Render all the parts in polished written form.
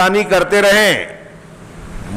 نگرانی کرتے رہیں.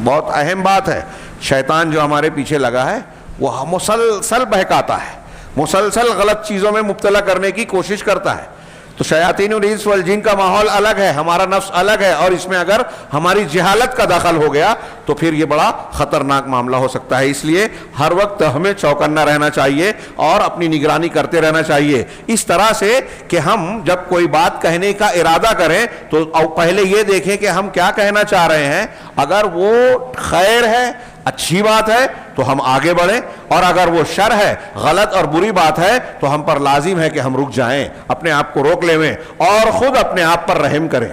بہت اہم بات ہے. شیطان جو ہمارے پیچھے لگا ہے وہ مسلسل بہکاتا ہے, مسلسل غلط چیزوں میں مبتلا کرنے کی کوشش کرتا ہے. تو شیاطین الانس والجن کا ماحول الگ ہے, ہمارا نفس الگ ہے, اور اس میں اگر ہماری جہالت کا دخل ہو گیا تو پھر یہ بڑا خطرناک معاملہ ہو سکتا ہے. اس لیے ہر وقت ہمیں چوکنا رہنا چاہیے اور اپنی نگرانی کرتے رہنا چاہیے, اس طرح سے کہ ہم جب کوئی بات کہنے کا ارادہ کریں تو پہلے یہ دیکھیں کہ ہم کیا کہنا چاہ رہے ہیں. اگر وہ خیر ہے, اچھی بات ہے, تو ہم آگے بڑھیں, اور اگر وہ شر ہے, غلط اور بری بات ہے, تو ہم پر لازم ہے کہ ہم رک جائیں, اپنے آپ کو روک لیں اور خود اپنے آپ پر رحم کریں.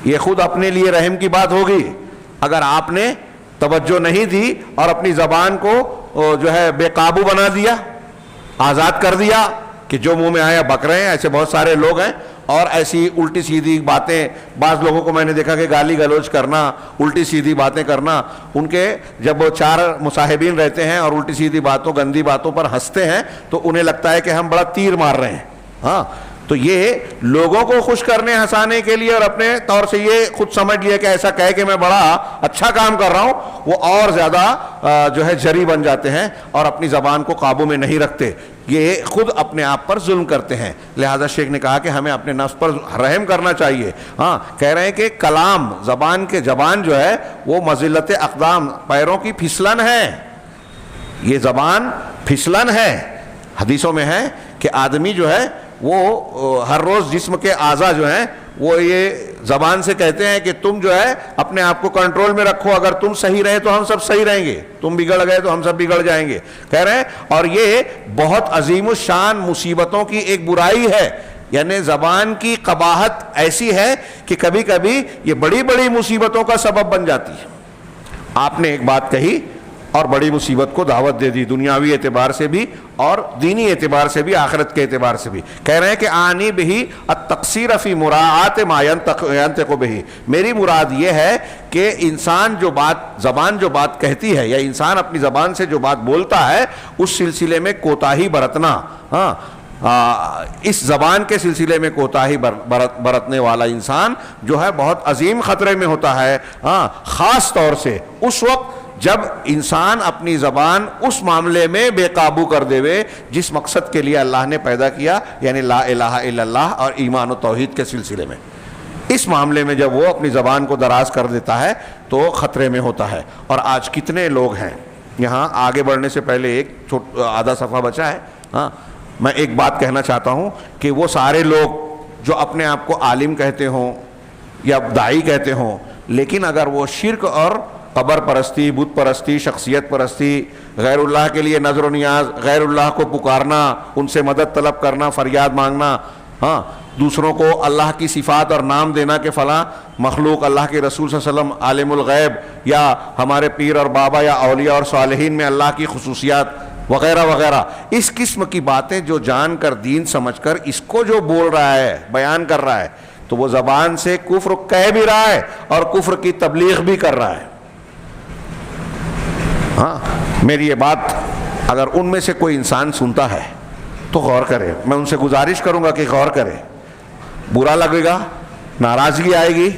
یہ خود اپنے لیے رحم کی بات ہوگی. اگر آپ نے توجہ نہیں دی اور اپنی زبان کو جو ہے بے قابو بنا دیا, آزاد کر دیا کہ جو منہ میں آیا بک رہے ہیں, ایسے بہت سارے لوگ ہیں, اور ایسی الٹی سیدھی باتیں, بعض لوگوں کو میں نے دیکھا کہ گالی گلوچ کرنا, الٹی سیدھی باتیں کرنا, ان کے جب وہ چار مصاحبین رہتے ہیں اور الٹی سیدھی باتوں, گندی باتوں پر ہنستے ہیں تو انہیں لگتا ہے کہ ہم بڑا تیر مار رہے ہیں. ہاں, تو یہ لوگوں کو خوش کرنے ہنسانے کے لیے اور اپنے طور سے یہ خود سمجھ لیا کہ ایسا کہہ کہ میں بڑا اچھا کام کر رہا ہوں, وہ اور زیادہ جو ہے جری بن جاتے ہیں اور اپنی زبان کو قابو میں نہیں رکھتے. یہ خود اپنے آپ پر ظلم کرتے ہیں. لہذا شیخ نے کہا کہ ہمیں اپنے نفس پر رحم کرنا چاہیے. ہاں, کہہ رہے ہیں کہ کلام, زبان جو ہے وہ مزلت اقدام, پیروں کی پھسلن ہے. یہ زبان پھسلن ہے. حدیثوں میں ہے کہ آدمی جو ہے وہ ہر روز جسم کے اعضاء جو ہیں وہ یہ زبان سے کہتے ہیں کہ تم جو ہے اپنے آپ کو کنٹرول میں رکھو, اگر تم صحیح رہے تو ہم سب صحیح رہیں گے, تم بگڑ گئے تو ہم سب بگڑ جائیں گے. کہہ رہے ہیں, اور یہ بہت عظیم الشان مصیبتوں کی ایک برائی ہے. یعنی زبان کی قباحت ایسی ہے کہ کبھی کبھی یہ بڑی بڑی مصیبتوں کا سبب بن جاتی ہے. آپ نے ایک بات کہی اور بڑی مصیبت کو دعوت دے دی, دنیاوی اعتبار سے بھی اور دینی اعتبار سے بھی, آخرت کے اعتبار سے بھی. کہہ رہے ہیں کہ آنی بہی التقصیر فی مراعات ما ینطق بہی. میری مراد یہ ہے کہ انسان جو بات, زبان جو بات کہتی ہے, یا انسان اپنی زبان سے جو بات بولتا ہے, اس سلسلے میں کوتاہی برتنا. ہاں, اس زبان کے سلسلے میں کوتاہی برتنے والا انسان جو ہے بہت عظیم خطرے میں ہوتا ہے. ہاں, خاص طور سے اس وقت جب انسان اپنی زبان اس معاملے میں بے قابو کر دے جس مقصد کے لیے اللہ نے پیدا کیا, یعنی لا الہ الا اللہ اور ایمان و توحید کے سلسلے میں. اس معاملے میں جب وہ اپنی زبان کو دراز کر دیتا ہے تو خطرے میں ہوتا ہے. اور آج کتنے لوگ ہیں, یہاں آگے بڑھنے سے پہلے ایک آدھا صفحہ بچا ہے. ہاں, میں ایک بات کہنا چاہتا ہوں کہ وہ سارے لوگ جو اپنے آپ کو عالم کہتے ہوں یا داعی کہتے ہوں, لیکن اگر وہ شرک اور قبر پرستی, بت پرستی, شخصیت پرستی, غیر اللہ کے لیے نظر و نیاز, غیر اللہ کو پکارنا, ان سے مدد طلب کرنا, فریاد مانگنا, ہاں, دوسروں کو اللہ کی صفات اور نام دینا کہ فلاں مخلوق اللہ کے رسول صلی اللہ علیہ وسلم عالم الغیب, یا ہمارے پیر اور بابا یا اولیاء اور صالحین میں اللہ کی خصوصیات وغیرہ وغیرہ, اس قسم کی باتیں جو جان کر, دین سمجھ کر اس کو جو بول رہا ہے, بیان کر رہا ہے, تو وہ زبان سے کفر کہہ بھی رہا ہے اور کفر کی تبلیغ بھی کر رہا ہے. ہاں, میری یہ بات اگر ان میں سے کوئی انسان سنتا ہے تو غور کرے. میں ان سے گزارش کروں گا کہ غور کرے. برا لگے گا, ناراضگی آئے گی,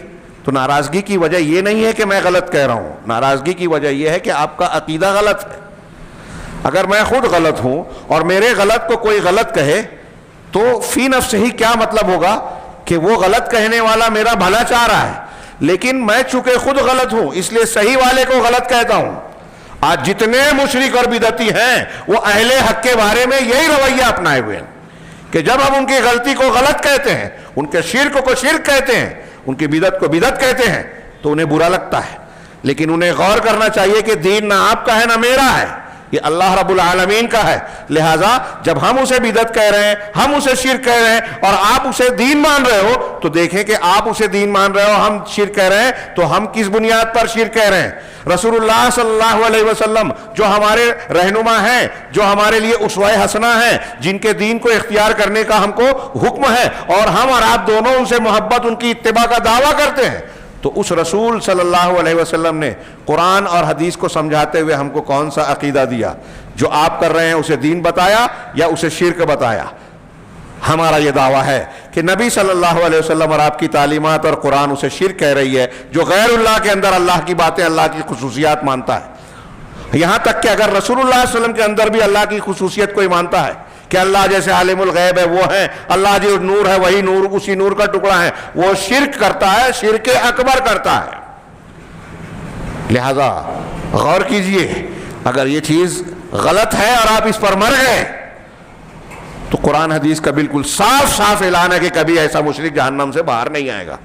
تو ناراضگی کی وجہ یہ نہیں ہے کہ میں غلط کہہ رہا ہوں, ناراضگی کی وجہ یہ ہے کہ آپ کا عقیدہ غلط ہے. اگر میں خود غلط ہوں اور میرے غلط کو کوئی غلط کہے تو فی نفس ہی کیا مطلب ہوگا کہ وہ غلط کہنے والا میرا بھلا چاہ رہا ہے, لیکن میں چونکہ خود غلط ہوں اس لیے صحیح والے کو غلط کہتا ہوں. آج جتنے مشرک اور بدعتی ہیں وہ اہل حق کے بارے میں یہی رویہ اپنائے ہوئے ہیں کہ جب ہم ان کی غلطی کو غلط کہتے ہیں, ان کے شرک کو شرک کہتے ہیں, ان کی بدعت کو بدعت کہتے ہیں, تو انہیں برا لگتا ہے. لیکن انہیں غور کرنا چاہیے کہ دین نہ آپ کا ہے نہ میرا ہے, یہ اللہ رب العالمین کا ہے. لہٰذا جب ہم اسے بدعت کہہ رہے ہیں, ہم اسے شرک کہہ رہے ہیں اور آپ اسے دین مان رہے ہو, تو دیکھیں کہ آپ اسے دین مان رہے ہو, ہم شرک کہہ رہے ہیں, تو ہم کس بنیاد پر شرک کہہ رہے ہیں. رسول اللہ صلی اللہ علیہ وسلم جو ہمارے رہنما ہیں, جو ہمارے لیے اسوہ حسنہ ہیں, جن کے دین کو اختیار کرنے کا ہم کو حکم ہے, اور ہم اور آپ دونوں ان سے محبت, ان کی اتباع کا دعویٰ کرتے ہیں, تو اس رسول صلی اللہ علیہ وسلم نے قرآن اور حدیث کو سمجھاتے ہوئے ہم کو کون سا عقیدہ دیا؟ جو آپ کر رہے ہیں اسے دین بتایا یا اسے شرک بتایا؟ ہمارا یہ دعویٰ ہے کہ نبی صلی اللہ علیہ وسلم اور آپ کی تعلیمات اور قرآن اسے شرک کہہ رہی ہے جو غیر اللہ کے اندر اللہ کی باتیں، اللہ کی خصوصیات مانتا ہے. یہاں تک کہ اگر رسول اللہ صلی اللہ علیہ وسلم کے اندر بھی اللہ کی خصوصیت کوئی مانتا ہے کہ اللہ جیسے عالم الغیب ہے وہ ہیں، اللہ جو نور ہے وہی نور، اسی نور کا ٹکڑا ہے، وہ شرک کرتا ہے، شرک اکبر کرتا ہے. لہذا غور کیجئے، اگر یہ چیز غلط ہے اور آپ اس پر مر گئے تو قرآن حدیث کا بالکل صاف صاف اعلان ہے کہ کبھی ایسا مشرک جہنم سے باہر نہیں آئے گا.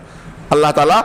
اللہ تعالیٰ